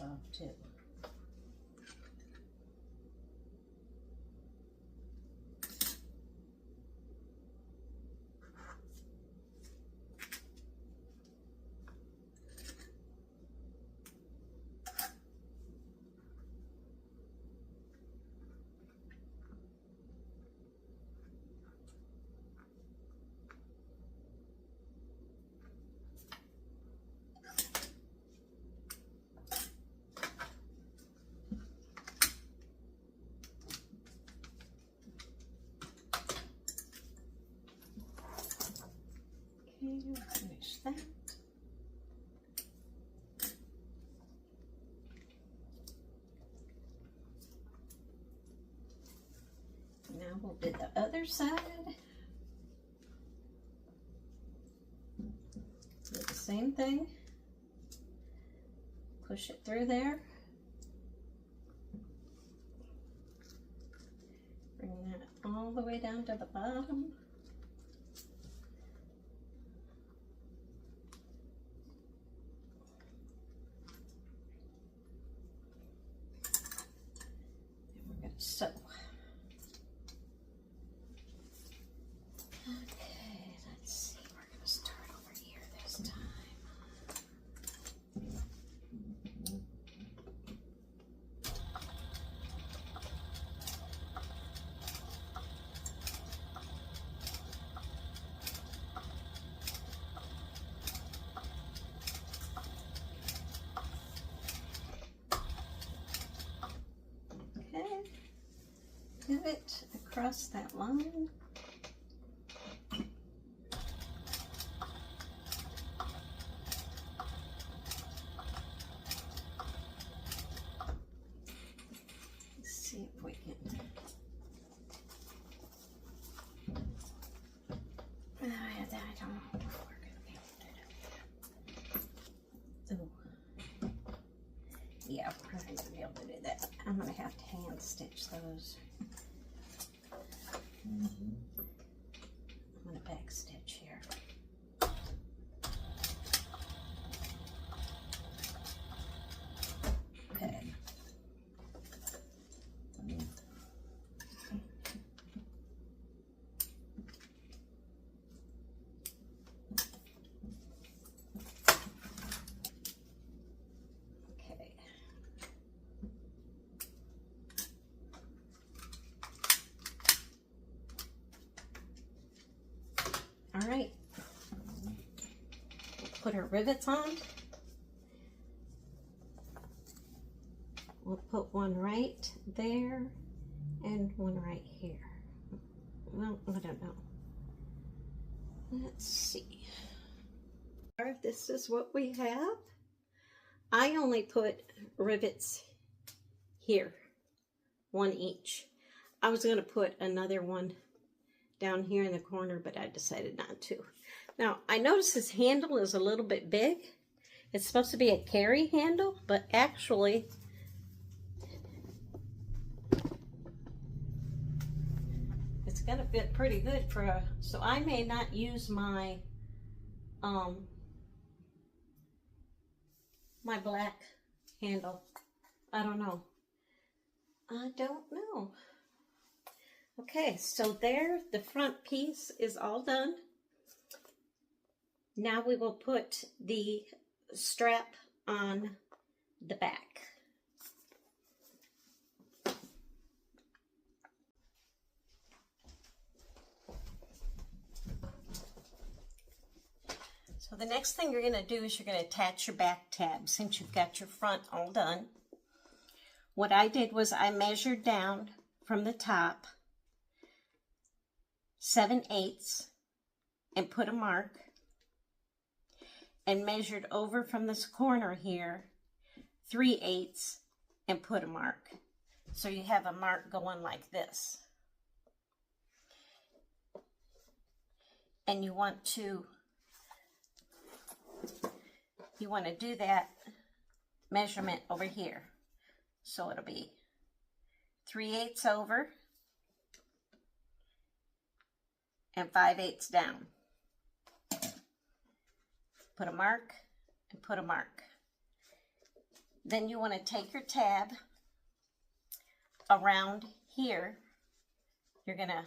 S1: off too. Finish that. Now we'll do the other side. Do the same thing. Push it through there. Bring that all the way down to the bottom. So, okay, let's see, we're going to start over here this time. Okay. Pivot across that line. Let's see if we can. I don't know if we're going to be able to do that. Ooh. Yeah, we're not going to be able to do that. I'm going to have to hand stitch those. I'm going to back stitch here. Okay. All right, put our rivets on. We'll put one right there and one right here. Well, I don't know. Let's see. This is what we have. I only put rivets here, one each. I was going to put another one down here in the corner, but I decided not to. Now, I notice this handle is a little bit big. It's supposed to be a carry handle, but actually, it's gonna fit pretty good for a, so I may not use my, my black handle. I don't know. I don't know. Okay, so there, the front piece is all done. Now we will put the strap on the back. So the next thing you're going to do is you're going to attach your back tab since you've got your front all done. What I did was I measured down from the top 7/8 and put a mark, and measured over from this corner here 3/8 and put a mark. So you have a mark going like this. And you want to do that measurement over here. So it'll be 3/8 over and 5/8 down. Put a mark and put a mark. Then you want to take your tab around here. You're going to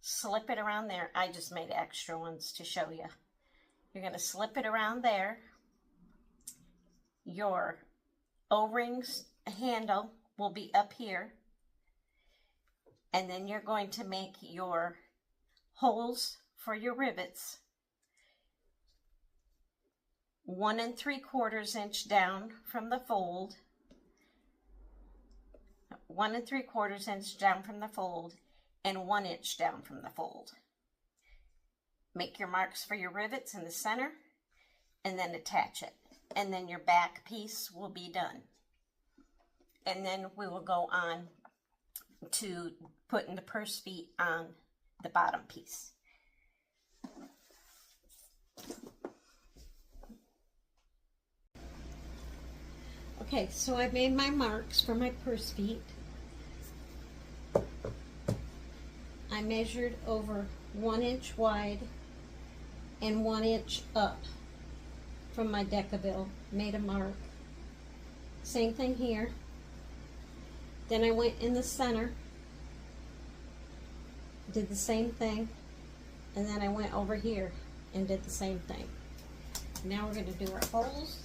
S1: slip it around there. I just made extra ones to show you. You're going to slip it around there. Your O-rings handle will be up here. And then you're going to make your holes for your rivets 1 3/4 inch down from the fold. 1 3/4 inch down from the fold and 1 inch down from the fold. Make your marks for your rivets in the center and then attach it. And then your back piece will be done. And then we will go on to putting the purse feet on the bottom piece. Okay, so I made my marks for my purse feet. I measured over 1 inch wide and 1 inch up from my Decovil, made a mark. Same thing here. Then I went in the center, did the same thing, and then I went over here and did the same thing. Now we're going to do our holes.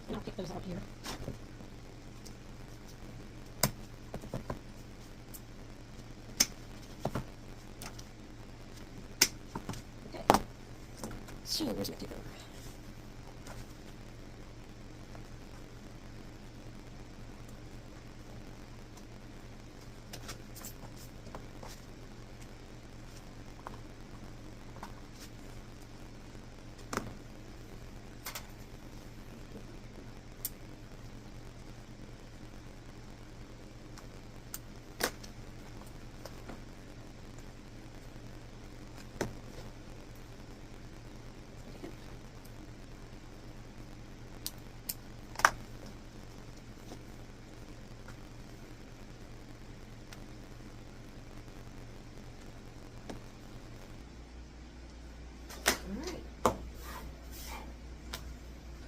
S1: And I'll pick those out here. So where's my taper?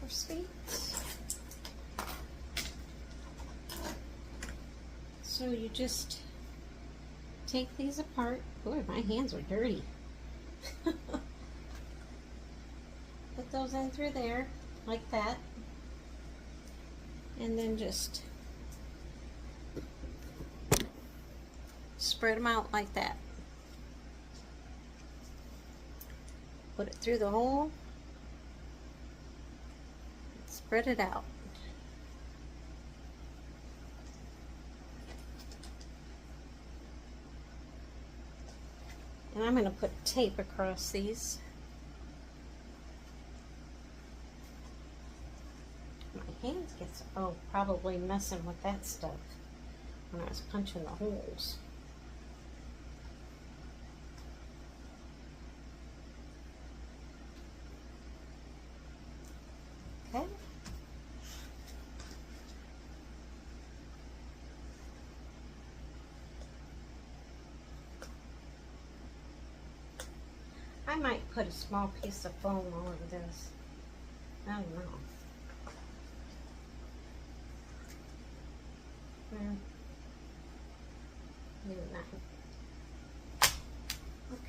S1: Feet. So you just take these apart. Boy, my hands are dirty. Put those in through there like that, and then just spread them out like that. Put it through the hole. Spread it out. And I'm going to put tape across these. My hands get probably messing with that stuff when I was punching the holes. Okay. I might put a small piece of foam all over this. I don't know. Maybe not.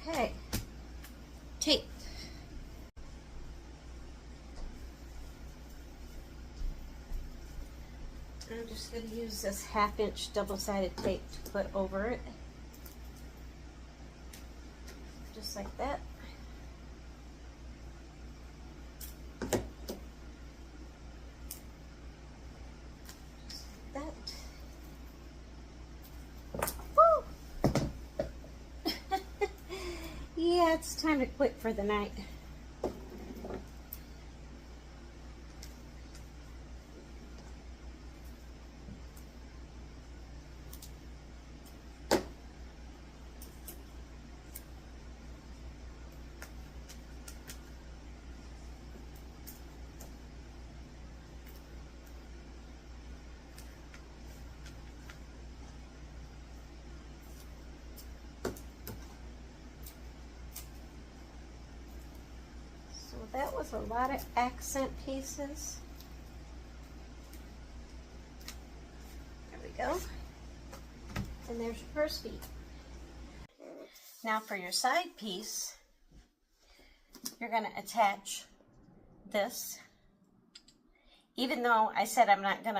S1: Okay. Tape. I'm just going to use this 1/2 inch double-sided tape to put over it. Just like that. Yeah, it's time to quit for the night. that was a lot of accent pieces. There we go. And there's your first bead. Now for your side piece, you're going to attach this. Even though I said I'm not going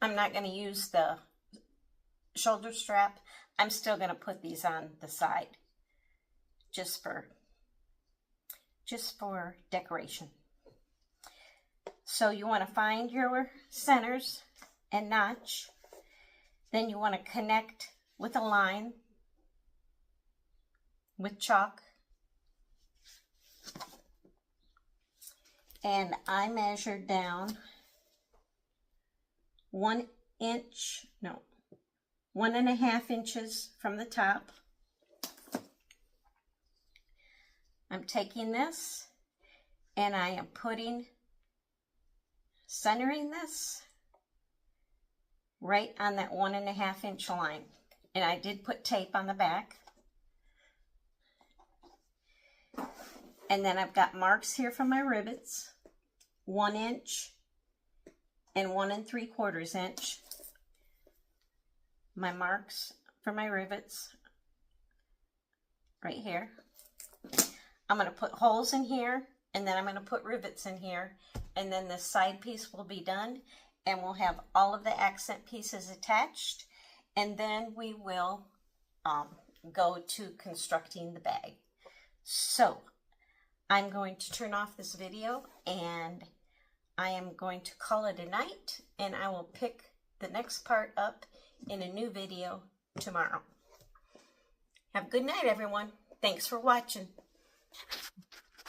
S1: to use the shoulder strap, I'm still going to put these on the side just for decoration. So you want to find your centers and notch. Then you want to connect with a line with chalk. And I measured down 1.5 inches from the top. I'm taking this and I am centering this right on that 1.5 inch line. And I did put tape on the back. And then I've got marks here for my rivets, 1 inch and 1 3/4 inch. My marks for my rivets right here. I'm going to put holes in here, and then I'm going to put rivets in here, and then the side piece will be done, and we'll have all of the accent pieces attached, and then we will go to constructing the bag. So I'm going to turn off this video, and I am going to call it a night, and I will pick the next part up in a new video tomorrow. Have a good night, everyone. Thanks for watching.